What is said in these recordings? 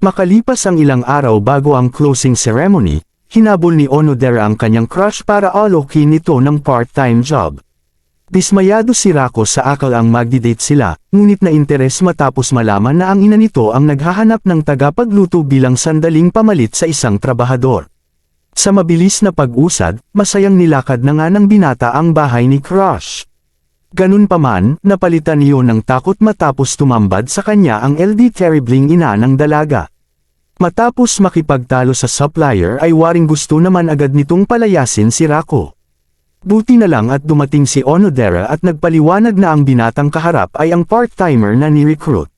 Makalipas ang ilang araw bago ang closing ceremony, hinabol ni Onodera ang kanyang crush para alokin nito ng part-time job. Dismayado si Rako sa akal ang magdi-date sila, ngunit na interes matapos malaman na ang ina nito ang naghahanap ng tagapagluto bilang sandaling pamalit sa isang trabahador. Sa mabilis na pag-usad, masayang nilakad na nga ng binata ang bahay ni crush. Ganun pa man, napalitan niyo ng takot matapos tumambad sa kanya ang LD terribling ina ng dalaga. Matapos makipagtalo sa supplier ay waring gusto naman agad nitong palayasin si Rako. Buti na lang at dumating si Onodera at nagpaliwanag na ang binatang kaharap ay ang part-timer na ni-recruit.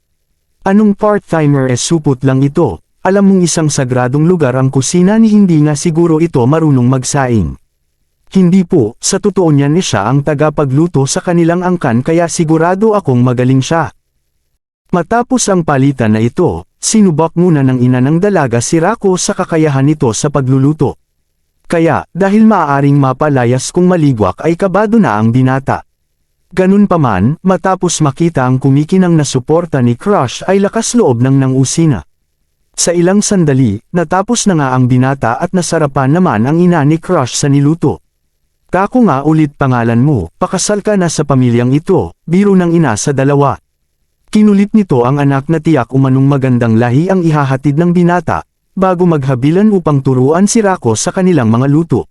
Anong part-timer supot lang ito, alam mong isang sagradong lugar ang kusina ni hindi nga siguro ito marunong magsaing. Hindi po, sa totoo niyan siya ang tagapagluto sa kanilang angkan kaya sigurado akong magaling siya. Matapos ang palitan na ito, sinubak muna ng ina ng dalaga si Rako sa kakayahan nito sa pagluluto. Kaya, dahil maaaring mapalayas kung maligwak ay kabado na ang binata. Ganun pa man, matapos makita ang kumikinang na suporta ni crush ay lakas loob ng usina. Sa ilang sandali, natapos na nga ang binata at nasarapan naman ang ina ni crush sa niluto. Kako nga ulit pangalan mo, pakasal ka na sa pamilyang ito, biro ng ina sa dalawa. Kinulit nito ang anak na tiyak umanong magandang lahi ang ihahatid ng binata, bago maghabilan upang turuan si Rako sa kanilang mga luto.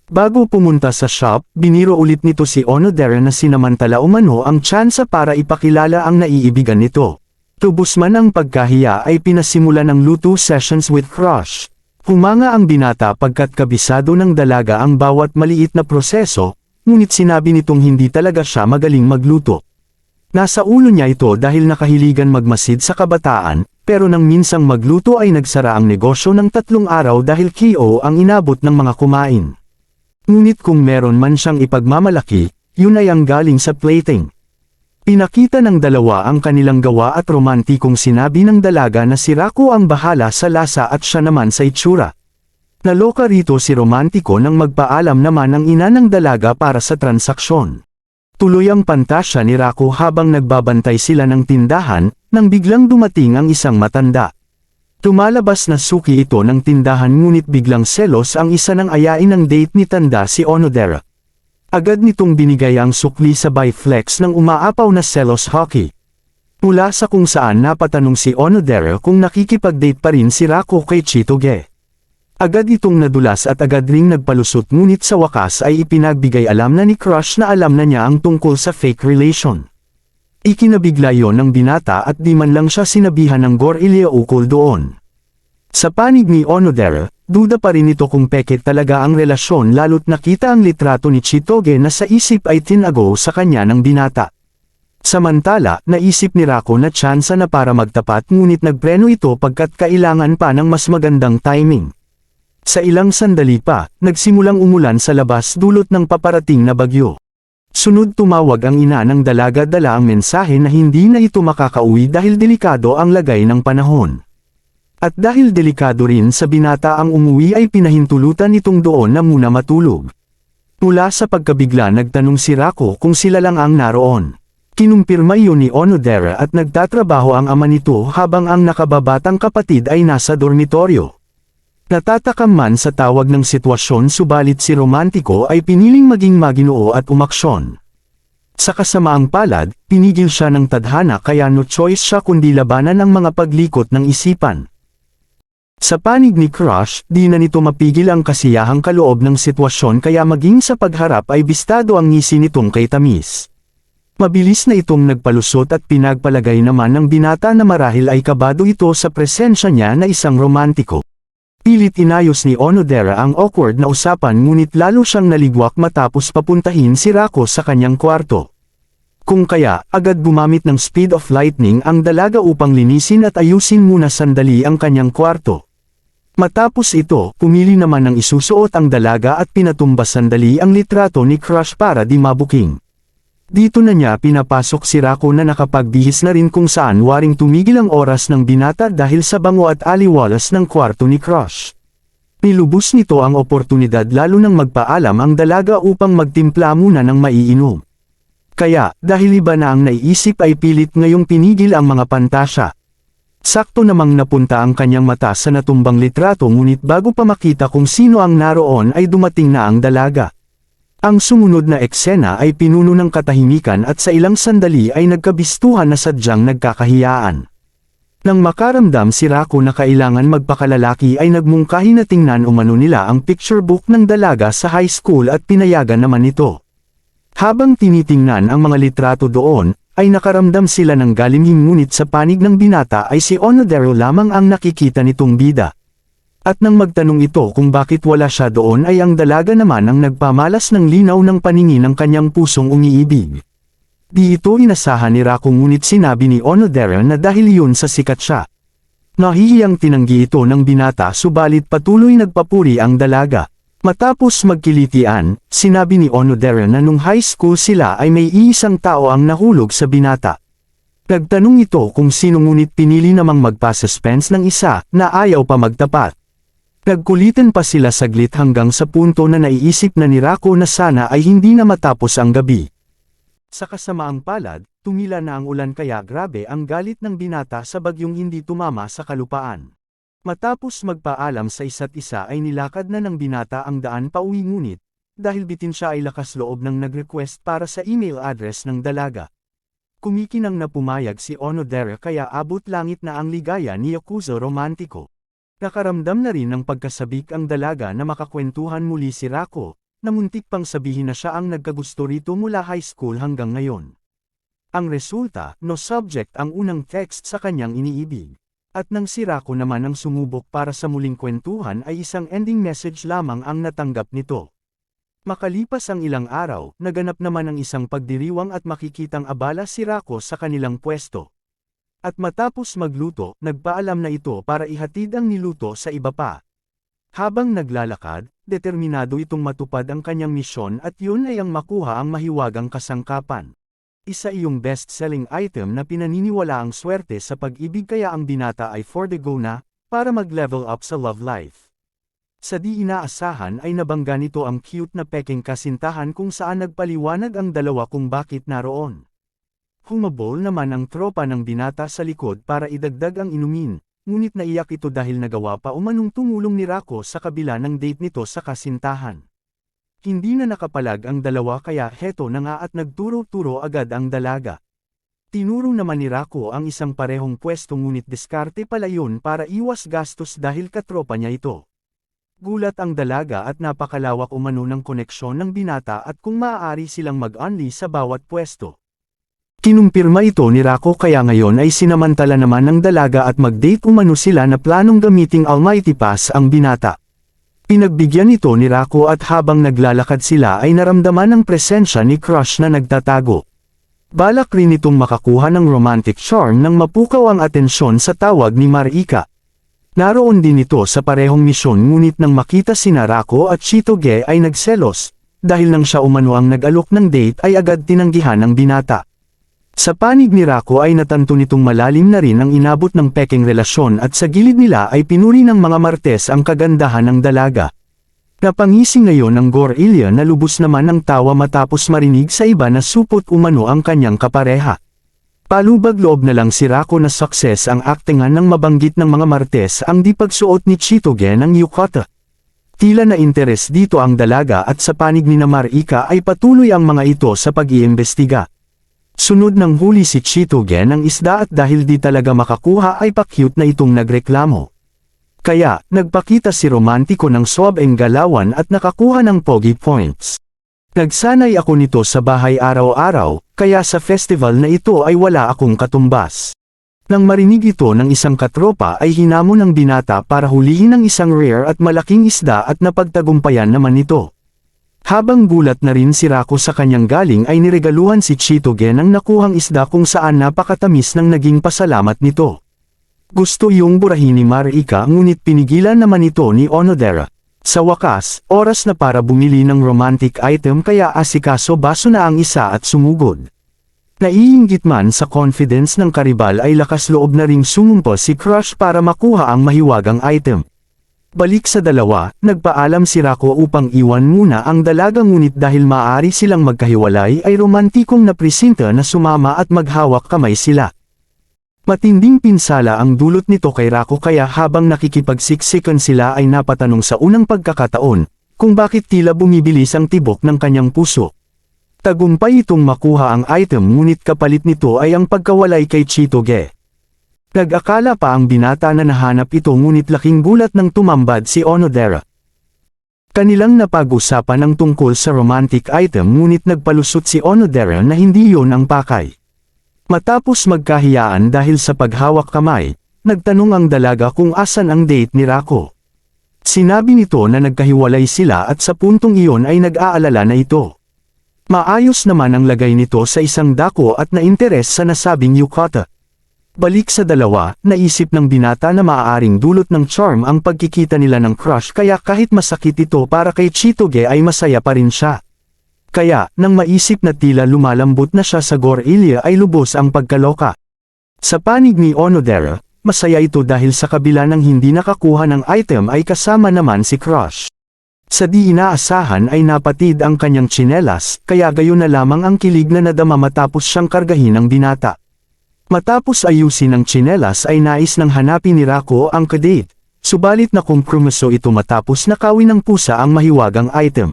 Bago pumunta sa shop, biniro ulit nito si Onodera na sinamantala umano ang tsansa para ipakilala ang naiibigan nito. Tubos man ang pagkahiya ay pinasimulan ng luto sessions with crush. Humanga ang binata pagkat kabisado ng dalaga ang bawat maliit na proseso, ngunit sinabi nitong hindi talaga siya magaling magluto. Nasa ulo niya ito dahil nakahiligan magmasid sa kabataan, pero nang minsang magluto ay nagsara ang negosyo ng 3 araw dahil KO ang inabot ng mga kumain. Ngunit kung meron man siyang ipagmamalaki, yun ay ang galing sa plating. Pinakita ng dalawa ang kanilang gawa at romantikong sinabi ng dalaga na si Rako ang bahala sa lasa at siya naman sa itsura. Naloka rito si romantiko nang magpaalam naman ang ina ng dalaga para sa transaksyon. Tuloy ang pantasya ni Rako habang nagbabantay sila ng tindahan, nang biglang dumating ang isang matanda. Tumalabas na suki ito ng tindahan ngunit biglang selos ang isa ng ayain ng date ni tanda si Onodera. Agad nitong binigay ang sukli sabay flex ng umaapaw na selos hockey. Mula sa kung saan napatanong si Onodera kung nakikipag-date pa rin si Rako kay Chitoge. Agad itong nadulas at agad ring nagpalusot ngunit sa wakas ay ipinagbigay alam na ni crush na alam na niya ang tungkol sa fake relation. Ikinabigla yon ng binata at di man lang siya sinabihan ng gorilya ukol doon. Sa panig ni Onodera, duda pa rin ito kung peke talaga ang relasyon lalo't nakita ang litrato ni Chitoge na sa isip ay tinago sa kanya ng binata. Samantala, naisip ni Rako na tsansa na para magtapat ngunit nagpreno ito pagkat kailangan pa ng mas magandang timing. Sa ilang sandali pa, nagsimulang umulan sa labas dulot ng paparating na bagyo. Sunod tumawag ang ina ng dalaga dala ang mensahe na hindi na ito makakauwi dahil delikado ang lagay ng panahon. At dahil delikado rin sa binata ang umuwi ay pinahintulutan itong doon na muna matulog. Mula sa pagkabigla nagtanong si Rako kung sila lang ang naroon. Kinumpirma iyon ni Onodera at nagtatrabaho ang ama nito habang ang nakababatang kapatid ay nasa dormitoryo. Natatakam man sa tawag ng sitwasyon subalit si romantiko ay piniling maging maginoo at umaksyon. Sa kasamaang palad, pinigil siya ng tadhana kaya no choice siya kundi labanan ang mga paglikot ng isipan. Sa panig ni crush, di na nito mapigil ang kasiyahang kaloob ng sitwasyon kaya maging sa pagharap ay bistado ang ngisi nitong kay tamis. Mabilis na itong nagpalusot at pinagpalagay naman ng binata na marahil ay kabado ito sa presensya niya na isang romantiko. Pilit inayos ni Onodera ang awkward na usapan ngunit lalo siyang naligwak matapos papuntahin si Rako sa kanyang kwarto. Kung kaya, agad gumamit ng speed of lightning ang dalaga upang linisin at ayusin muna sandali ang kanyang kwarto. Matapos ito, pumili naman ng isusuot ang dalaga at pinatumba sandali ang litrato ni crush para di mabuking. Dito na niya pinapasok si Rako na nakapagbihis na rin kung saan waring tumigil ang oras ng binata dahil sa bango at aliwalas ng kwarto ni crush. Nilubos nito ang oportunidad lalo nang magpaalam ang dalaga upang magtimpla muna ng maiinom. Kaya, dahil iba na ang naiisip ay pilit ngayong pinigil ang mga pantasya. Sakto namang napunta ang kanyang mata sa natumbang litrato ngunit bago pa makita kung sino ang naroon ay dumating na ang dalaga. Ang sumunod na eksena ay pinuno ng katahimikan at sa ilang sandali ay nagkabistuhan na sadyang nagkakahiyaan. Nang makaramdam si Rako na kailangan magpakalalaki ay nagmungkahi na tingnan umano nila ang picture book ng dalaga sa high school at pinayagan naman ito. Habang tinitingnan ang mga litrato doon, ay nakaramdam sila ng galimhim ngunit sa panig ng binata ay si Onodera lamang ang nakikita nitong bida. At nang magtanong ito kung bakit wala siya doon ay ang dalaga naman ang nagpamalas ng linaw ng paningin ng kanyang pusong umiibig. Di ito inasahan ni Rako ngunit sinabi ni Onodera na dahil yun sa sikat siya. Nahihiyang tinanggi ito ng binata subalit patuloy nagpapuri ang dalaga. Matapos magkilitian, sinabi ni Onodera na nung high school sila ay may iisang tao ang nahulog sa binata. Nagtanong ito kung sino ngunit pinili namang magpa-suspense ng isa na ayaw pa magtapat. Nagkulitan pa sila saglit hanggang sa punto na naiisip na ni Rako na sana ay hindi na matapos ang gabi. Sa kasamaang palad, tumila na ang ulan kaya grabe ang galit ng binata sa bagyong hindi tumama sa kalupaan. Matapos magpaalam sa isa't isa ay nilakad na ng binata ang daan pauwi ngunit, dahil bitin siya ay lakas loob ng nag-request para sa email address ng dalaga. Kumikinang na pumayag si Onodera kaya abot langit na ang ligaya ni Yakuza Romantiko. Nakaramdam na rin ng pagkasabik ang dalaga na makakwentuhan muli si Rako, na muntik pang sabihin na siya ang nagkagusto rito mula high school hanggang ngayon. Ang resulta, no subject ang unang text sa kanyang iniibig. At nang si Rako naman ang sumubok para sa muling kwentuhan ay isang ending message lamang ang natanggap nito. Makalipas ang ilang araw, naganap naman ang isang pagdiriwang at makikitang abala si Rako sa kanilang pwesto. At matapos magluto, nagpaalam na ito para ihatid ang niluto sa iba pa. Habang naglalakad, determinado itong matupad ang kanyang misyon at yun ay ang makuha ang mahiwagang kasangkapan. Isa iyong best-selling item na pinaniniwala ang swerte sa pag-ibig kaya ang binata ay for the go na, para mag-level up sa love life. Sa di inaasahan ay nabangga nito ang cute na peking kasintahan kung saan nagpaliwanag ang dalawa kung bakit naroon. Humabol naman ang tropa ng binata sa likod para idagdag ang inumin. Ngunit naiyak ito dahil nagawa pa umanong tumulong ni Rako sa kabila ng date nito sa kasintahan. Hindi na nakapalag ang dalawa kaya heto na nga at nagturo-turo agad ang dalaga. Tinuro naman ni Rako ang isang parehong pwesto ngunit diskarte pala yun para iwas gastos dahil katropa niya ito. Gulat ang dalaga at napakalawak umano ng koneksyon ng binata at kung maaari silang mag-only sa bawat pwesto. Kinumpirma ito ni Rako kaya ngayon ay sinamantala naman ng dalaga at mag-date umano sila na planong gamiting Almighty Pass ang binata. Pinagbigyan ito ni Rako at habang naglalakad sila ay naramdaman ang presensya ni crush na nagtatago. Balak rin itong makakuha ng romantic charm nang mapukaw ang atensyon sa tawag ni Marika. Naroon din ito sa parehong misyon ngunit nang makita sina Rako at Chitoge ay nagselos, dahil nang siya umano ang nag-alok ng date ay agad tinanggihan ng binata. Sa panig ni Rako ay natanto nitong malalim na rin ang inabot ng peking relasyon at sa gilid nila ay pinuri ng mga martes ang kagandahan ng dalaga. Napangising ngayon ng Gorilya na lubos naman ng tawa matapos marinig sa iba na supot umano ang kanyang kapareha. Palubag loob na lang si Rako na success ang aktingan ng mabanggit ng mga martes ang di pagsuot ni Chitoge ng yukata. Tila na interes dito ang dalaga at sa panig ni Marika ay patuloy ang mga ito sa pag-iimbestiga. Sunod ng huli si Chitoge ng isda at dahil di talaga makakuha ay pa-cute na itong nagreklamo. Kaya, nagpakita si Romantiko ng swabeng galawan at nakakuha ng pogi points. Nagsanay ako nito sa bahay araw-araw, kaya sa festival na ito ay wala akong katumbas. Nang marinig ito ng isang katropa ay hinamon ng binata para hulihin ang isang rare at malaking isda at napagtagumpayan naman ito. Habang gulat na rin si Rako sa kanyang galing ay niregaluhan si Chitoge ng nakuhang isda kung saan napakatamis ng naging pasalamat nito. Gusto iyong burahin ni Marika ngunit pinigilan naman ito ni Onodera. Sa wakas, oras na para bumili ng romantic item kaya asikaso baso na ang isa at sumugod. Naiinggit man sa confidence ng karibal ay lakas loob na ring sumumpo si Crush para makuha ang mahiwagang item. Balik sa dalawa, nagpaalam si Rako upang iwan muna ang dalaga ngunit dahil maaari silang magkahiwalay ay romantikong napresenta na sumama at maghawak kamay sila. Matinding pinsala ang dulot nito kay Rako kaya habang nakikipagsiksikan sila ay napatanong sa unang pagkakataon, kung bakit tila bumibilis ang tibok ng kanyang puso. Tagumpay itong makuha ang item ngunit kapalit nito ay ang pagkawalay kay Chitoge. Nag-akala pa ang binata na nahanap ito ngunit laking gulat nang tumambad si Onodera. Kanilang napag-usapan ang tungkol sa romantic item ngunit nagpalusot si Onodera na hindi yon ang pakay. Matapos magkahiyaan dahil sa paghawak kamay, nagtanong ang dalaga kung asan ang date ni Rako. Sinabi nito na nagkahiwalay sila at sa puntong iyon ay nag-aalala na ito. Maayos naman ang lagay nito sa isang dako at nainteres sa nasabing yukata. Balik sa dalawa, naisip ng binata na maaaring dulot ng charm ang pagkikita nila ng crush kaya kahit masakit ito para kay Chitoge ay masaya pa rin siya. Kaya, nang maisip na tila lumalambot na siya sa Gorilya ay lubos ang pagkaloka. Sa panig ni Onodera, masaya ito dahil sa kabila ng hindi nakakuha ng item ay kasama naman si Crush. Sa di inaasahan ay napatid ang kanyang tsinelas, kaya gayon na lamang ang kilig na nadama matapos siyang kargahin ng binata. Matapos ayusin ang tsinelas ay nais nang hanapin ni Rako ang kadate, subalit nakompromiso ito matapos nakawin ng pusa ang mahiwagang item.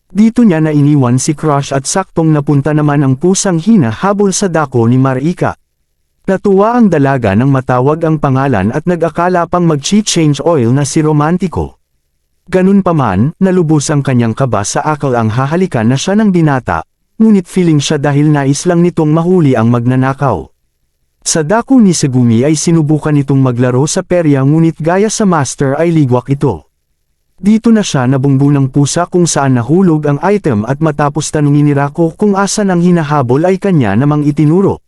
Dito niya na iniwan si Crush at saktong napunta naman ang pusang hinahabol sa dako ni Marika. Natuwa ang dalaga nang matawag ang pangalan at nag-akala pang mag-change oil na si Romantiko. Ganun pa man, nalubos ang kanyang kaba sa akal ang hahalikan na siya ng binata, ngunit feeling siya dahil nais lang nitong mahuli ang magnanakaw. Sa dako ni Segumi ay sinubukan nitong maglaro sa perya ngunit gaya sa master ay ligwak ito. Dito na siya nabungbu ng pusa kung saan nahulog ang item at matapos tanungin ni Rako kung asan ang hinahabol ay kanya namang itinuro.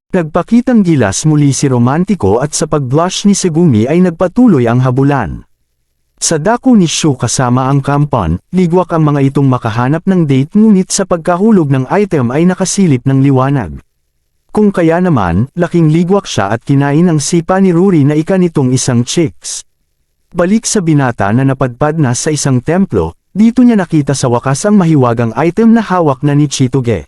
Nagpakitang gilas muli si Romantiko at sa pag-blush ni Segumi ay nagpatuloy ang habulan. Sa dako ni Shu kasama ang kampon, ligwak ang mga itong makahanap ng date ngunit sa pagkahulog ng item ay nakasilip ng liwanag. Kung kaya naman, laking ligwak siya at kinain ang sipa ni Ruri na ika nitong isang chicks. Balik sa binata na napadpad na sa isang templo, dito niya nakita sa wakas ang mahiwagang item na hawak na ni Chitoge.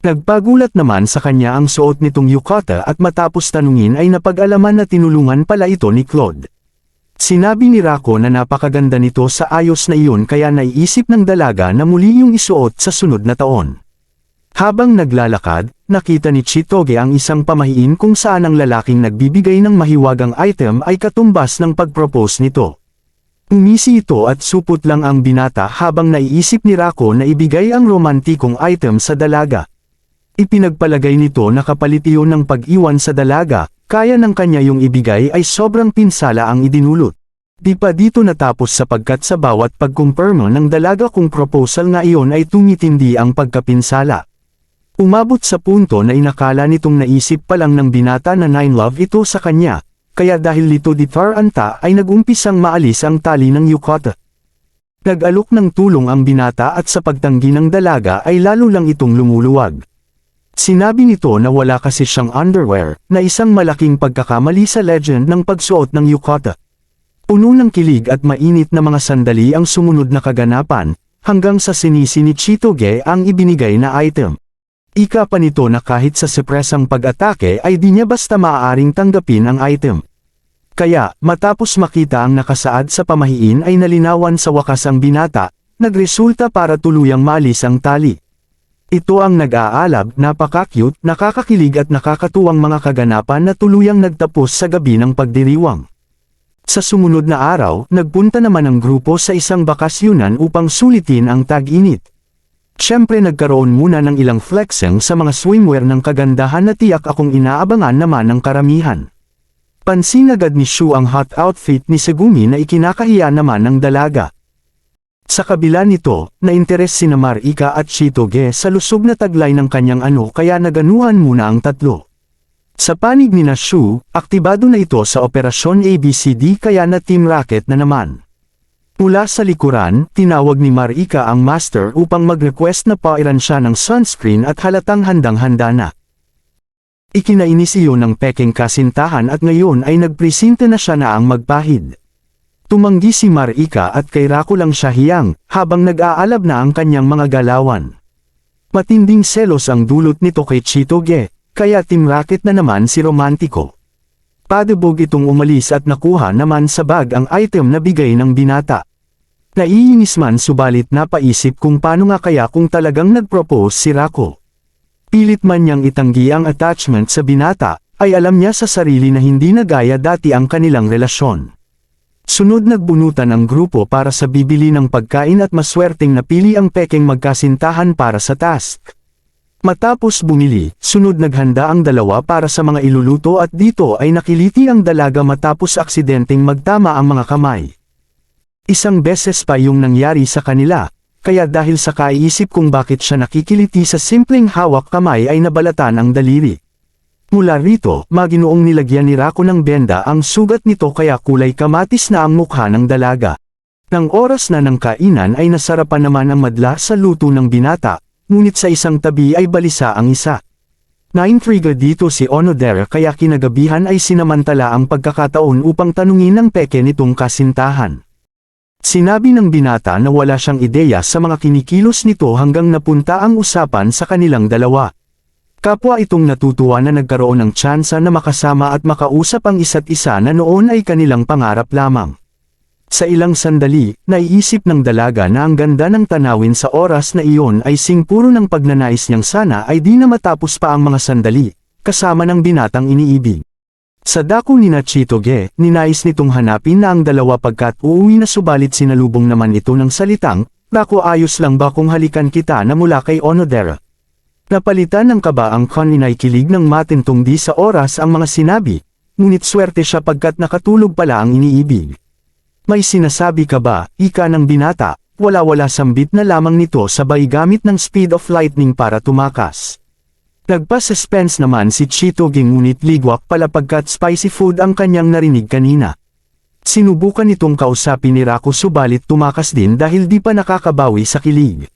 Nagpagulat naman sa kanya ang suot nitong yukata at matapos tanungin ay napag-alaman na tinulungan pala ito ni Claude. Sinabi ni Rako na napakaganda nito sa ayos na iyon kaya naiisip ng dalaga na muli yung isuot sa sunod na taon. Habang naglalakad, nakita ni Chitoge ang isang pamahiin kung saan ang lalaking nagbibigay ng mahiwagang item ay katumbas ng pag-propose nito. Umisi ito at supot lang ang binata habang naiisip ni Rako na ibigay ang romantikong item sa dalaga. Ipinagpalagay nito na kapalit iyon ng pag-iwan sa dalaga, kaya ng kanya yung ibigay ay sobrang pinsala ang idinulot. Di pa dito natapos sapagkat sa bawat pagkumpirma ng dalaga kung proposal nga iyon ay tumitindi ang pagkapinsala. Umabot sa punto na inakala nitong naisip pa lang ng binata na 9 love ito sa kanya, kaya dahil lito di taranta ay nagumpisang maalis ang tali ng yukata. Nag-alok ng tulong ang binata at sa pagtanggi ng dalaga ay lalo lang itong lumuluwag. Sinabi nito na wala kasi siyang underwear, na isang malaking pagkakamali sa legend ng pagsuot ng yukata. Puno ng kilig at mainit na mga sandali ang sumunod na kaganapan, hanggang sa sinisi ni Chitoge ang ibinigay na item. Ika pa nito na kahit sa sepresang pag-atake ay di niya basta maaaring tanggapin ang item. Kaya, matapos makita ang nakasaad sa pamahiin ay nalinawan sa wakas ang binata, nagresulta para tuluyang maalis ang tali. Ito ang nag-aalab, napaka-cute, nakakakilig at nakakatuwang mga kaganapan na tuluyang nagtapos sa gabi ng pagdiriwang. Sa sumunod na araw, nagpunta naman ang grupo sa isang bakasyunan upang sulitin ang tag-init. Siyempre nagkaroon muna ng ilang flexing sa mga swimwear ng kagandahan na tiyak akong inaabangan naman ng karamihan. Pansin agad ni Shu ang hot outfit ni Segumi na ikinakahiya naman ng dalaga. Sa kabila nito, na-interes sina Marika at Chitoge sa lusog na taglay ng kanyang kaya naganuhan muna ang tatlo. Sa panig ni Shu, aktibado na ito sa Operasyon ABCD kaya na team racket na naman. Mula sa likuran, tinawag ni Marika ang master upang mag-request na pairan siya ng sunscreen at halatang handang-handa na. Ikinainis iyon ng peking kasintahan at ngayon ay nagpresente na siya na ang magpahid. Tumanggi si Marika at kay Rako lang siya hiyang, habang nag-aalab na ang kanyang mga galawan. Matinding selos ang dulot nito kay Chitoge, kaya team racket na naman si Romantiko. Padubog itong umalis at nakuha naman sa bag ang item na bigay ng binata. Naiinis man subalit napaisip kung paano nga kaya kung talagang nag-propose si Rako. Pilit man niyang itanggi ang attachment sa binata, ay alam niya sa sarili na hindi na gaya dati ang kanilang relasyon. Sunod nagbunutan ang grupo para sa bibili ng pagkain at maswerteng napili ang pekeng magkasintahan para sa task. Matapos bumili, sunod naghanda ang dalawa para sa mga iluluto at dito ay nakiliti ang dalaga matapos aksidenteng magtama ang mga kamay. Isang beses pa yung nangyari sa kanila, kaya dahil sa kaiisip kung bakit siya nakikiliti sa simpleng hawak kamay ay nabalatan ang daliri. Mula rito, maginoong nilagyan ni Rako ng benda ang sugat nito kaya kulay kamatis na ang mukha ng dalaga. Nang oras na ng kainan ay nasarapan naman ang madla sa luto ng binata, ngunit sa isang tabi ay balisa ang isa. Naintriga dito si Onodera kaya kinagabihan ay sinamantala ang pagkakataon upang tanungin ang peke nitong kasintahan. Sinabi ng binata na wala siyang ideya sa mga kinikilos nito hanggang napunta ang usapan sa kanilang dalawa. Kapwa itong natutuwa na nagkaroon ng tsansa na makasama at makausap ang isa't isa na noon ay kanilang pangarap lamang. Sa ilang sandali, naiisip ng dalaga na ang ganda ng tanawin sa oras na iyon ay singpuro ng pagnanais niyang sana ay di na matapos pa ang mga sandali, kasama ng binatang iniibig. Sa dako ni Chitoge, ninais nitong hanapin na ang dalawa pagkat uuwi na subalit sinalubong naman ito ng salitang, "Rako, ayos lang ba kung halikan kita?" na mula kay Onodera. Napalitan ng kaba ang kanina'y kilig ng matintong di sa oras ang mga sinabi, ngunit swerte siya pagkat nakatulog pala ang iniibig. "May sinasabi ka ba?" ika ng binata, wala-wala sambit na lamang nito sabay gamit ng speed of lightning para tumakas. Nagpa-suspense naman si Chitoge ngunit ligwak pala pagkat spicy food ang kanyang narinig kanina. Sinubukan itong kausapin ni Rako subalit tumakas din dahil di pa nakakabawi sa kilig.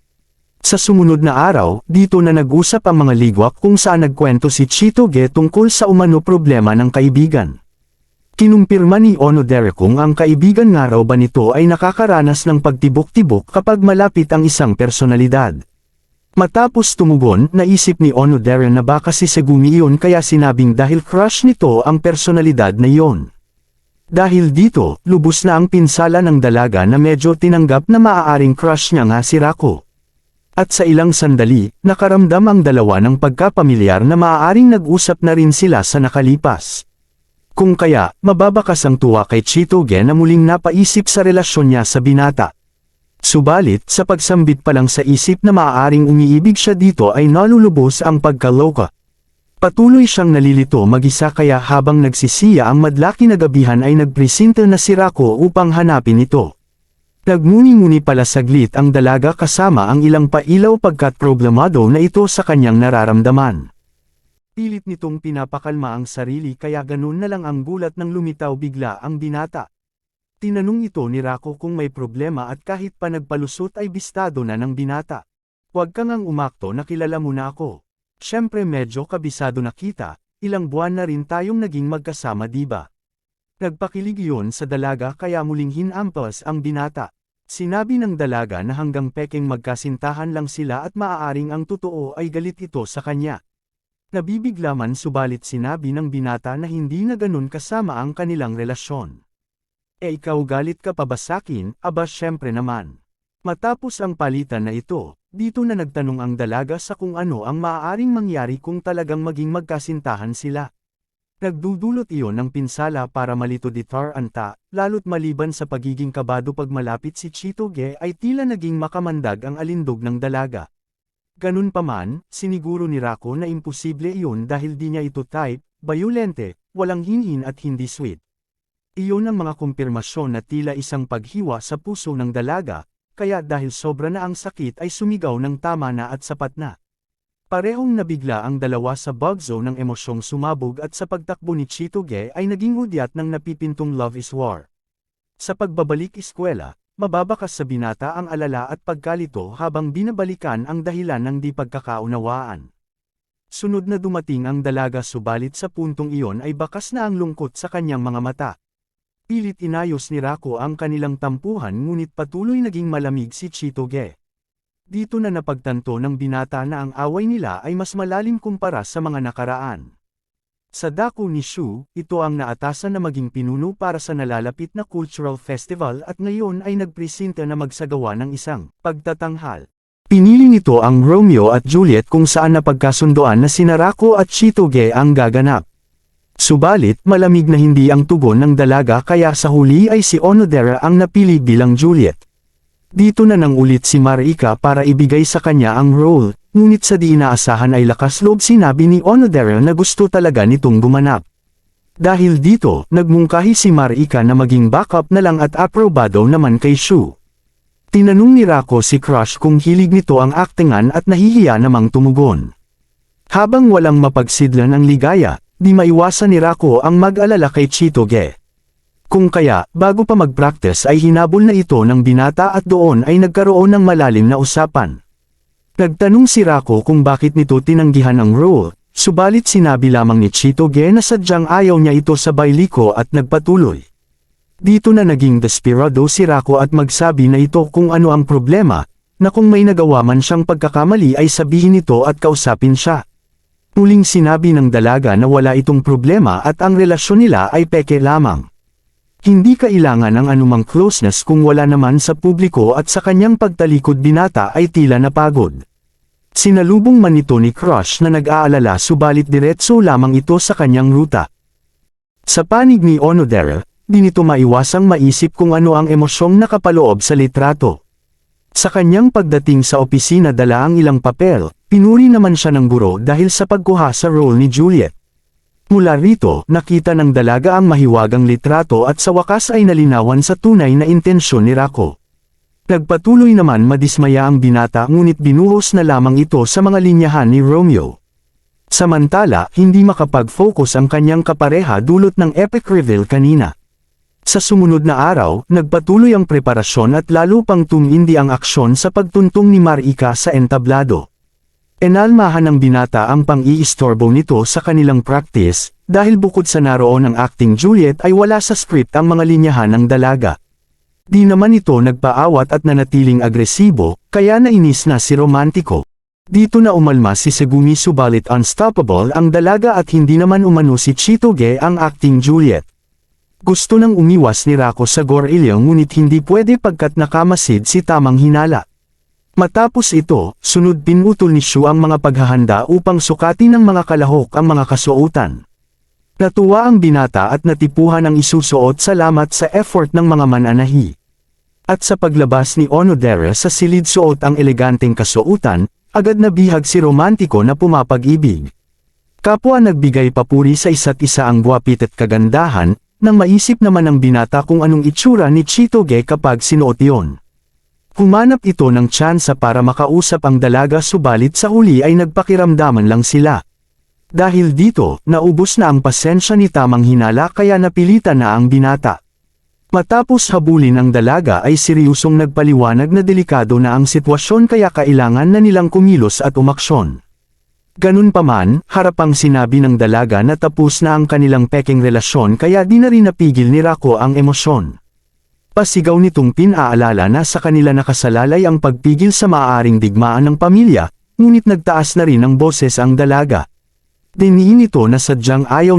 Sa sumunod na araw, dito na nag-usap ang mga ligwak kung saan nagkwento si Chitoge tungkol sa umano problema ng kaibigan. Kinumpirma ni Onodera kung ang kaibigan nga raw ba nito ay nakakaranas ng pagtibok-tibok kapag malapit ang isang personalidad. Matapos tumugon, naisip ni Onodera na baka si Segumi iyon kaya sinabing dahil crush nito ang personalidad na iyon. Dahil dito, lubos na ang pinsala ng dalaga na medyo tinanggap na maaaring crush niya nga si Rako. At sa ilang sandali, nakaramdam ang dalawa ng pagkapamilyar na maaaring nag-usap na rin sila sa nakalipas. Kung kaya, mababakas ang tuwa kay Chitoge na muling napaisip sa relasyon niya sa binata. Subalit, sa pagsambit pa lang sa isip na maaaring umiibig siya dito ay nalulubos ang pagkaloka. Patuloy siyang nalilito mag-isa kaya habang nagsisiya ang madlaki na gabihan ay nagpresinta na si Rako upang hanapin ito. Nagmuni-muni pala saglit ang dalaga kasama ang ilang pailaw pagkat problemado na ito sa kanyang nararamdaman. Pilit nitong pinapakalma ang sarili kaya ganun na lang ang gulat nang lumitaw bigla ang binata. Tinanong ito ni Rako kung may problema at kahit pa nagpalusot ay bistado na ng binata. "Huwag kang ang umakto na kilala mo na ako. Siyempre medyo kabisado na kita, ilang buwan na rin tayong naging magkasama diba?" Nagpakilig iyon sa dalaga kaya muling hinampas ang binata. Sinabi ng dalaga na hanggang pekeng magkasintahan lang sila at maaaring ang totoo ay galit ito sa kanya. Nabibigla man subalit sinabi ng binata na hindi na ganun kasama ang kanilang relasyon. Ikaw galit ka pa ba sakin?" "Aba syempre naman." Matapos ang palitan na ito, dito na nagtanong ang dalaga sa kung ano ang maaaring mangyari kung talagang maging magkasintahan sila. Nagdudulot iyon ng pinsala para malito di Taranta, lalo't maliban sa pagiging kabado pag malapit si Chitoge ay tila naging makamandag ang alindog ng dalaga. Ganun pa man, siniguro ni Rako na imposible iyon dahil di niya ito type, bayolente, walang hinhin at hindi sweet. Iyon ang mga kumpirmasyon na tila isang paghiwa sa puso ng dalaga, kaya dahil sobra na ang sakit ay sumigaw ng tama na at sapat na. Parehong nabigla ang dalawa sa bug zone ng emosyong sumabog at sa pagtakbo ni Chitoge ay naging hudyat ng napipintong love is war. Sa pagbabalik eskwela, mababakas sa binata ang alala at pagkalito habang binabalikan ang dahilan ng di pagkakaunawaan. Sunod na dumating ang dalaga subalit sa puntong iyon ay bakas na ang lungkot sa kanyang mga mata. Pilit inayos ni Rako ang kanilang tampuhan ngunit patuloy naging malamig si Chitoge. Dito na napagtanto ng binata na ang away nila ay mas malalim kumpara sa mga nakaraan. Sa dako ni Shu, ito ang naatasan na maging pinuno para sa nalalapit na cultural festival at ngayon ay nagpresenta na magsagawa ng isang pagtatanghal. Pinili nito ang Romeo at Juliet kung saan napagkasundoan na sina Rako at Chitoge ang gaganap. Subalit, malamig na hindi ang tugon ng dalaga kaya sa huli ay si Onodera ang napili bilang Juliet. Dito na nang ulit si Marika para ibigay sa kanya ang role, ngunit sa di inaasahan ay lakas loob sinabi ni Onodera na gusto talaga nitong gumanap. Dahil dito, nagmungkahi si Marika na maging backup na lang at aprobado naman kay Shu. Tinanong ni Rako si Crush kung hilig nito ang aktingan at nahihiya namang tumugon. Habang walang mapagsidlan ang ligaya, di maiwasan ni Rako ang mag-alala kay Chitoge. Kung kaya, bago pa mag-practice ay hinabol na ito ng binata at doon ay nagkaroon ng malalim na usapan. Nagtanong si Rako kung bakit nito tinanggihan ang role, subalit sinabi lamang ni Chitoge na sadyang ayaw niya ito sa bailiko at nagpatuloy. Dito na naging desperado si Rako at magsabi na ito kung ano ang problema, na kung may nagawa man siyang pagkakamali ay sabihin ito at kausapin siya. Muling sinabi ng dalaga na wala itong problema at ang relasyon nila ay peke lamang. Hindi kailangan ng anumang closeness kung wala naman sa publiko at sa kanyang pagtalikod binata ay tila napagod. Sinalubong man ito ni Crush na nag-aalala subalit diretso lamang ito sa kanyang ruta. Sa panig ni Onodera, di nito maiwasang maisip kung ano ang emosyong nakapaloob sa litrato. Sa kanyang pagdating sa opisina dala ang ilang papel, pinuri naman siya ng guro dahil sa pagkuha sa role ni Juliet. Mula rito, nakita ng dalaga ang mahiwagang litrato at sa wakas ay nalinawan sa tunay na intensyon ni Rako. Nagpatuloy naman madismaya ang binata ngunit binuhos na lamang ito sa mga linyahan ni Romeo. Samantala, hindi makapag-focus ang kanyang kapareha dulot ng epic reveal kanina. Sa sumunod na araw, nagpatuloy ang preparasyon at lalo pang tumindi ang aksyon sa pagtuntong ni Marika sa entablado. Enalmahan ng binata ang pang-iistorbo nito sa kanilang practice, dahil bukod sa naroon ng acting Juliet ay wala sa script ang mga linyahan ng dalaga. Di naman ito nagpaawat at nanatiling agresibo, kaya nainis na si Romantiko. Dito na umalma si Segumi subalit unstoppable ang dalaga at hindi naman umano si Chitoge ang acting Juliet. Gusto nang umiwas ni Rako sa Gorilyo ngunit hindi pwede pagkat nakamasid si Tamang Hinala. Matapos ito, sunod pinutol ni Shu ang mga paghahanda upang sukatin ng mga kalahok ang mga kasuotan. Natuwa ang binata at natipuhan ang isusuot salamat sa effort ng mga mananahi. At sa paglabas ni Onodera sa silid suot ang eleganteng kasuotan, agad na bihag si Romantiko na pumapag-ibig. Kapwa nagbigay papuri sa isa't isa ang guwapit at kagandahan, nang maisip naman ng binata kung anong itsura ni Chitoge kapag sinuot iyon. Humanap ito ng tsansa para makausap ang dalaga subalit sa huli ay nagpakiramdaman lang sila. Dahil dito, naubos na ang pasensya ni Tamang Hinala kaya napilitan na ang binata. Matapos habulin ang dalaga ay seryosong nagpaliwanag na delikado na ang sitwasyon kaya kailangan na nilang kumilos at umaksyon. Ganun pa man, harapang sinabi ng dalaga na tapos na ang kanilang peking relasyon kaya di na rin napigil ni Rako ang emosyon. Pasigaw nitong pinaalala na sa kanila nakasalalay ang pagpigil sa maaaring digmaan ng pamilya, ngunit nagtaas na rin ng boses ang dalaga. Diniin ito na sadyang ayaw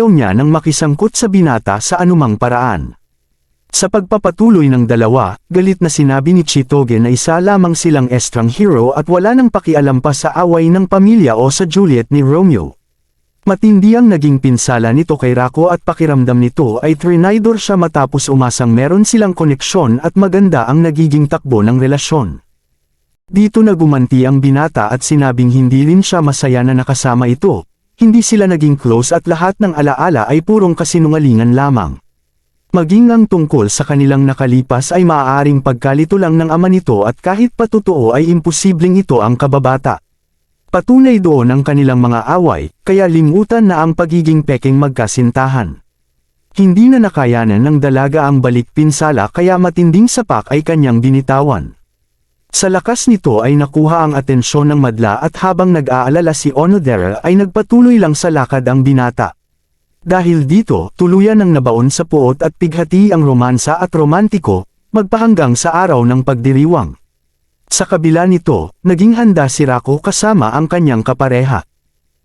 niya nang makisangkot sa binata sa anumang paraan. Sa pagpapatuloy ng dalawa, galit na sinabi ni Chitoge na isa lamang silang estrang hero at wala nang pakialam pa sa away ng pamilya o sa Juliet ni Romeo. Matindi ang naging pinsala nito kay Rako at pakiramdam nito ay trinaydor siya matapos umasang meron silang koneksyon at maganda ang nagiging takbo ng relasyon. Dito nagumanti ang binata at sinabing hindi rin siya masaya na nakasama ito, hindi sila naging close at lahat ng alaala ay purong kasinungalingan lamang. Maging ang tungkol sa kanilang nakalipas ay maaaring pagkalito lang ng ama nito at kahit patotoo ay imposibleng ito ang kababata. Patunay doon ang kanilang mga away, kaya limutan na ang pagiging peking magkasintahan. Hindi na nakayanan ng dalaga ang balik pinsala kaya matinding sapak ay kanyang binitawan. Sa lakas nito ay nakuha ang atensyon ng madla at habang nag-aalala si Onodera ay nagpatuloy lang sa lakad ang binata. Dahil dito, tuluyan ang nabaon sa puot at pighati ang romansa at romantiko, magpahanggang sa araw ng pagdiriwang. Sa kabila nito, naging handa si Rako kasama ang kanyang kapareha.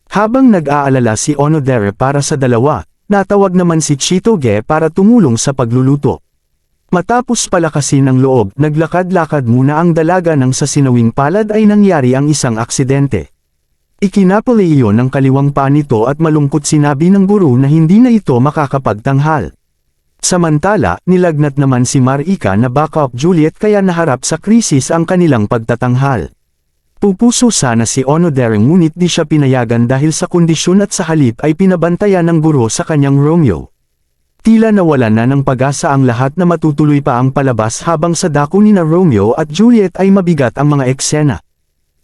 Habang nag-aalala si Onodera para sa dalawa, natawag naman si Chitoge para tumulong sa pagluluto. Matapos palakasin ng loob, naglakad-lakad muna ang dalaga nang sa sinawing palad ay nangyari ang isang aksidente. Ikinapali iyon ng kaliwang paa nito at malungkot sinabi ng guro na hindi na ito makakapagtanghal. Samantala, nilagnat naman si Marika na backup Juliet kaya naharap sa krisis ang kanilang pagtatanghal. Pupuso sana si Onodera ngunit di siya pinayagan dahil sa kondisyon at sa halip ay pinabantayan ng guro sa kanyang Romeo. Tila nawalan na ng pag-asa ang lahat na matutuloy pa ang palabas habang sa dako ni na Romeo at Juliet ay mabigat ang mga eksena.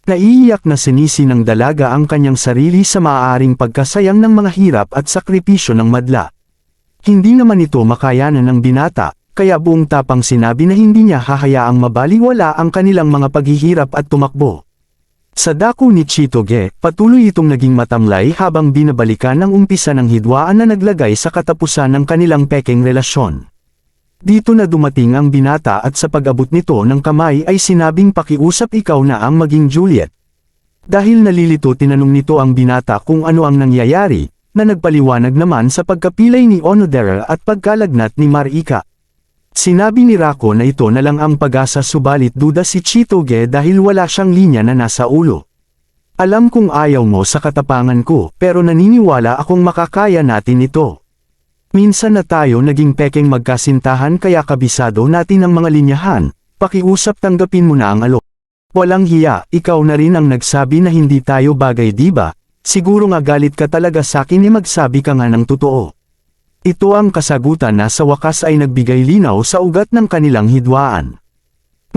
Naiiyak na sinisi ng dalaga ang kanyang sarili sa maaaring pagkasayang ng mga hirap at sakripisyo ng madla. Hindi naman ito makayanan ng binata, kaya buong tapang sinabi na hindi niya hahayaang mabaliwala ang kanilang mga paghihirap at tumakbo. Sa dako ni Chitoge, patuloy itong naging matamlay habang binabalikan ang umpisa ng hidwaan na naglagay sa katapusan ng kanilang pekeng relasyon. Dito na dumating ang binata at sa pag-abot nito ng kamay ay sinabing pakiusap ikaw na ang maging Juliet. Dahil nalilito tinanong nito ang binata kung ano ang nangyayari, na nagpaliwanag naman sa pagkapilay ni Onodera at pagkalagnat ni Marika. Sinabi ni Rako na ito na lang ang pag-asa subalit duda si Chitoge dahil wala siyang linya na nasa ulo. Alam kong ayaw mo sa katapangan ko pero naniniwala akong makakaya natin ito. Minsan na tayo naging pekeng magkasintahan kaya kabisado natin ang mga linyahan, pakiusap tanggapin mo na ang alok. Walang hiya, ikaw na rin ang nagsabi na hindi tayo bagay diba? Siguro nga galit ka talaga sa akin magsabi ka nga ng totoo. Ito ang kasagutan na sa wakas ay nagbigay linaw sa ugat ng kanilang hidwaan.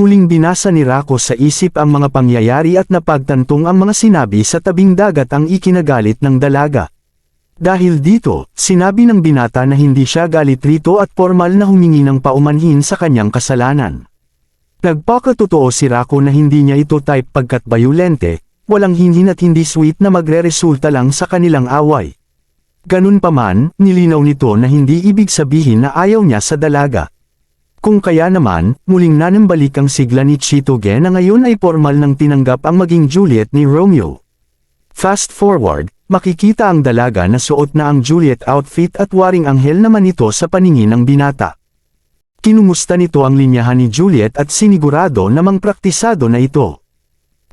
Muling binasa ni Rako sa isip ang mga pangyayari at napagtantong ang mga sinabi sa tabing dagat ang ikinagalit ng dalaga. Dahil dito, sinabi ng binata na hindi siya galit rito at formal na humingi ng paumanhin sa kanyang kasalanan. Nagpakatotoo si Rako na hindi niya ito type pagkat bayulente, walang hinhin at hindi sweet na magre-resulta lang sa kanilang away. Ganun pa man, nilinaw nito na hindi ibig sabihin na ayaw niya sa dalaga. Kung kaya naman, muling nanambalik ang sigla ni Chitoge na ngayon ay formal nang tinanggap ang maging Juliet ni Romeo. Fast forward, makikita ang dalaga na suot na ang Juliet outfit at waring anghel naman ito sa paningin ng binata. Kinumusta nito ang linyahan ni Juliet at sinigurado namang praktisado na ito.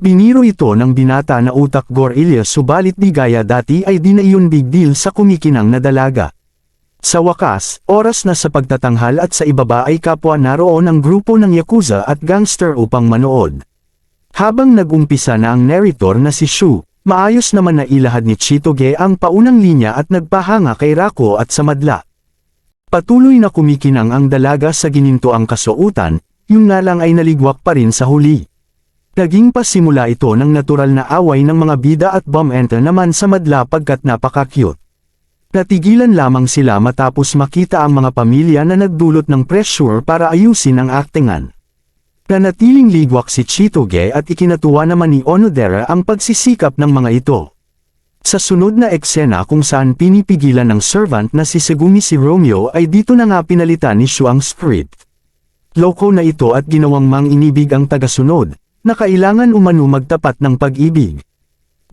Biniro ito ng binata na utak gorilla subalit di gaya dati ay di na iyon big deal sa kumikinang na dalaga. Sa wakas, oras na sa pagtatanghal at sa ibaba ay kapwa naroon ang grupo ng yakuza at gangster upang manood. Habang nag-umpisa na ang narrator na si Shu, maayos naman na ilahad ni Chitoge ang paunang linya at nagpahanga kay Rako at sa madla. Patuloy na kumikinang ang dalaga sa gininto ang kasuotan, yung nga lang ay naligwak pa rin sa huli. Naging pasimula ito ng natural na away ng mga bida at bomb-enter naman sa madla pagkat napaka-cute. Natigilan lamang sila matapos makita ang mga pamilya na nagdulot ng pressure para ayusin ang aktingan. Nanatiling ligwak si Chitoge at ikinatuwa naman ni Onodera ang pagsisikap ng mga ito. Sa sunod na eksena kung saan pinipigilan ng servant na si Segumi si Romeo ay dito na nga pinalitan ni Shu ang script. Loko na ito at ginawang mang-inibig ang tagasunod, na kailangan umano magtapat ng pag-ibig.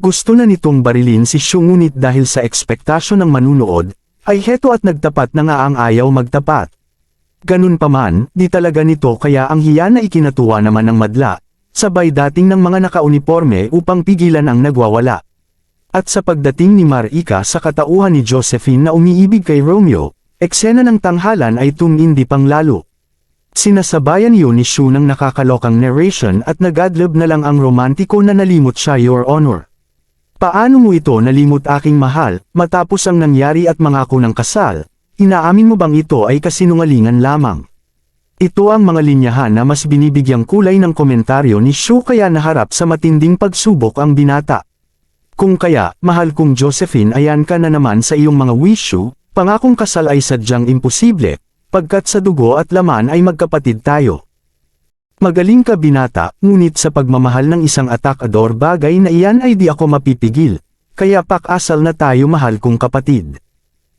Gusto na nitong barilin si Shu ngunit dahil sa ekspektasyon ng manunood, ay heto at nagtapat na nga ang ayaw magtapat. Ganun pa man, di talaga nito kaya ang hiya na ikinatuwa naman ng madla, sabay dating ng mga nakauniforme upang pigilan ang nagwawala. At sa pagdating ni Marika sa katauhan ni Josephine na umiibig kay Romeo, eksena ng tanghalan ay tumindi pang lalo. Sinasabayan yun ni Shu ng nakakalokang narration at nagadlib na lang ang romantiko na nalimot siya Your Honor. Paano mo ito nalimot aking mahal, matapos ang nangyari at mangako ng kasal, inaamin mo bang ito ay kasinungalingan lamang? Ito ang mga linyahan na mas binibigyang kulay ng komentaryo ni Shu kaya naharap sa matinding pagsubok ang binata. Kung kaya, mahal kong Josephine ayan ka na naman sa iyong mga wisyo, pangakong kasal ay sadyang imposible, pagkat sa dugo at laman ay magkapatid tayo. Magaling ka binata, ngunit sa pagmamahal ng isang atakador bagay na iyan ay di ako mapipigil, kaya pakasal na tayo mahal kong kapatid.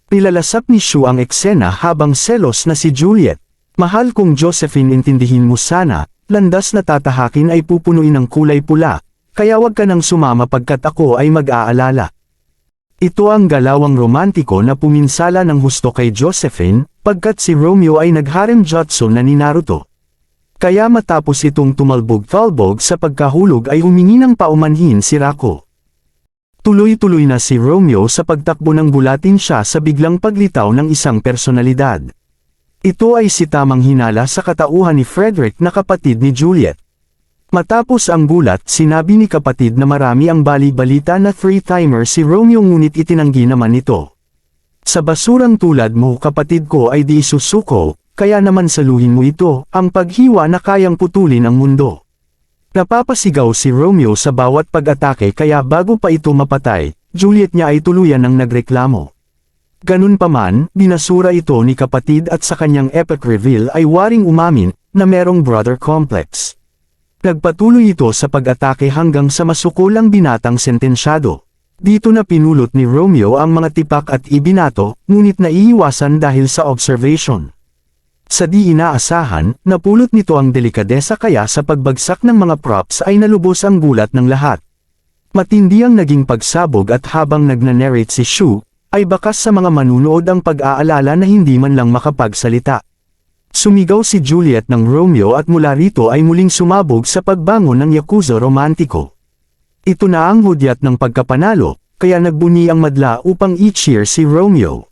Nilalasap ni Shu ang eksena habang selos na si Juliet. Mahal kong Josephine intindihin mo sana, landas na tatahakin ay pupunuin ng kulay pula, kaya wag ka nang sumama pagkat ako ay mag-aalala. Ito ang galawang romantiko na puminsala ng husto kay Josephine, pagkat si Romeo ay nagharem jutsu na ni Naruto. Kaya matapos itong tumalbog-talbog sa pagkahulog ay humingi ng paumanhin si Rako. Tuloy-tuloy na si Romeo sa pagtakbo ng bulatin siya sa biglang paglitaw ng isang personalidad. Ito ay si tamang hinala sa katauhan ni Frederick na kapatid ni Juliet. Matapos ang gulat, sinabi ni kapatid na marami ang bali-balita na three-timer si Romeo ngunit itinanggi naman ito. Sa basurang tulad mo kapatid ko ay di susuko, kaya naman saluhin mo ito, ang paghiwa na kayang putulin ang mundo. Napapasigaw si Romeo sa bawat pag-atake kaya bago pa ito mapatay, Juliet niya ay tuluyan ng nagreklamo. Ganun pa man, binasura ito ni kapatid at sa kanyang epic reveal ay waring umamin na merong brother complex. Nagpatuloy ito sa pag-atake hanggang sa masukulang binatang sentensyado. Dito na pinulot ni Romeo ang mga tipak at ibinato, ngunit naiiwasan dahil sa observation. Sa di inaasahan, napulot nito ang delikadesa kaya sa pagbagsak ng mga props ay nalubos ang gulat ng lahat. Matindi ang naging pagsabog at habang nagnanarrate si Shu, ay bakas sa mga manunood ang pag-aalala na hindi man lang makapagsalita. Sumigaw si Juliet ng Romeo at mula rito ay muling sumabog sa pagbangon ng Yakuza romantiko. Ito na ang hudyat ng pagkapanalo, kaya nagbuni ang madla upang i-cheer si Romeo.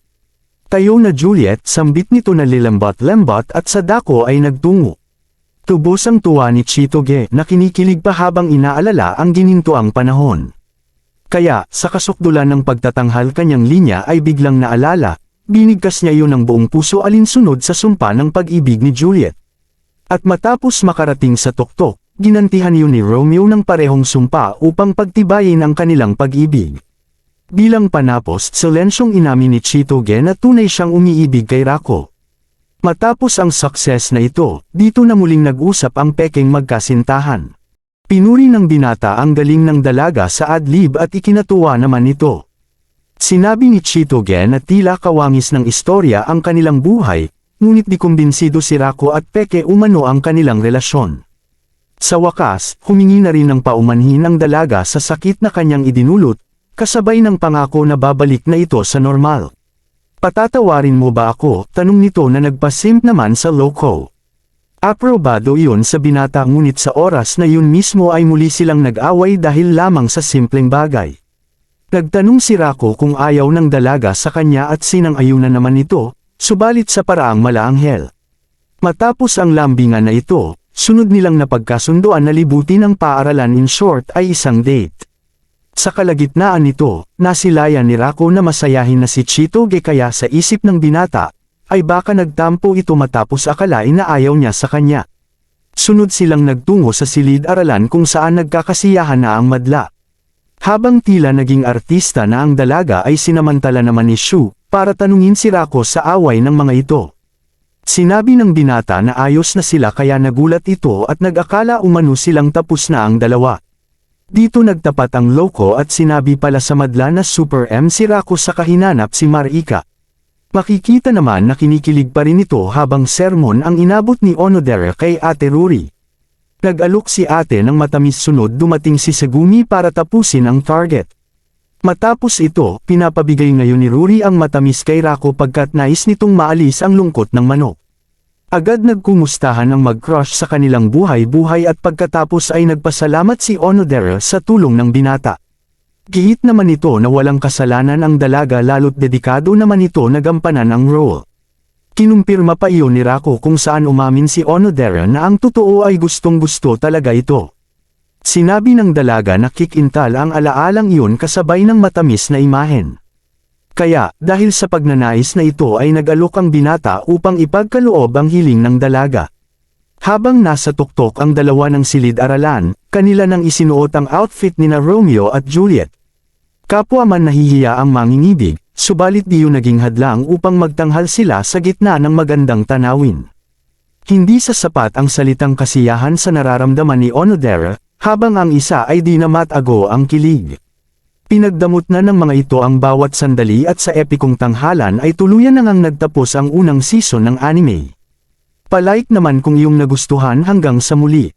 Tayo na Juliet, sambit nito na lilambot-lambot at sa dako ay nagtungo. Tubos ang tuwa ni Chitoge na kinikilig pa habang inaalala ang ginintoang panahon. Kaya, sa kasukdulan ng pagtatanghal kanyang linya ay biglang naalala, binigkas niya yun ng buong puso alinsunod sa sumpa ng pag-ibig ni Juliet. At matapos makarating sa tuktok, ginantihan yun ni Romeo ng parehong sumpa upang pagtibayin ang kanilang pag-ibig. Bilang panapos, silensyong inamin ni Chitoge na tunay siyang umiibig kay Rako. Matapos ang success na ito, dito na muling nag-usap ang pekeng magkasintahan. Pinuri ng binata ang galing ng dalaga sa adlib at ikinatuwa naman ito. Sinabi ni Chitoge na tila kawangis ng istorya ang kanilang buhay, ngunit di kumbinsido si Rako at peke umano ang kanilang relasyon. Sa wakas, humingi na rin ng paumanhin ang dalaga sa sakit na kanyang idinulot, kasabay ng pangako na babalik na ito sa normal. Patatawarin mo ba ako? Tanong nito na nagpasimp naman sa loko. Aprobado iyon sa binata ngunit sa oras na yun mismo ay muli silang nag-away dahil lamang sa simpleng bagay. Nagtanong si Rako kung ayaw ng dalaga sa kanya at sinang-ayunan naman ito, subalit sa paraang malaanghel. Matapos ang lambingan na ito, sunod nilang napagkasunduan na libutin ang paaralan, in short ay isang date. Sa kalagitnaan nito, nasilayan ni Rako na masayahin na si Chitoge kaya sa isip ng binata, ay baka nagtampo ito matapos akalain na ayaw niya sa kanya. Sunod silang nagtungo sa silid-aralan kung saan nagkakasiyahan na ang madla. Habang tila naging artista na ang dalaga ay sinamantala naman ni Shu, para tanungin si Rako sa away ng mga ito. Sinabi ng binata na ayos na sila kaya nagulat ito at nag-akala umano silang tapos na ang dalawa. Dito nagtapat ang loko at sinabi pala sa madla na Super M si Rako sa kahinanap si Marika. Makikita naman na kinikilig pa rin ito habang sermon ang inabot ni Onodera kay Ate Ruri. Nag-alok si ate ng matamis, sunod dumating si Segumi para tapusin ang target. Matapos ito, pinapabigay ngayon ni Ruri ang matamis kay Rako pagkat nais nitong maalis ang lungkot ng manok. Agad nagkumustahan ang mag-crush sa kanilang buhay-buhay at pagkatapos ay nagpasalamat si Onodera sa tulong ng binata. Gihit naman ito na walang kasalanan ang dalaga lalo't dedikado naman ito na gampanan ang role. Kinumpirma pa iyon ni Rako kung saan umamin si Onodera na ang totoo ay gustong-gusto talaga ito. Sinabi ng dalaga na kikintal ang alaalang iyon kasabay ng matamis na imahen. Kaya, dahil sa pagnanais na ito ay nag-alok ang binata upang ipagkaloob ang hiling ng dalaga. Habang nasa tuktok ang dalawa ng silid-aralan, kanila nang isinuot ang outfit nina Romeo at Juliet. Kapwa man nahihiya ang mangingibig, subalit di yun naging hadlang upang magtanghal sila sa gitna ng magandang tanawin. Hindi sasapat ang salitang kasiyahan sa nararamdaman ni Onodera, habang ang isa ay di na matago ang kilig. Pinagdamot na ng mga ito ang bawat sandali at sa epikong tanghalan ay tuluyan na ngang nagtapos ang unang season ng anime. Palike naman kung iyong nagustuhan hanggang sa muli.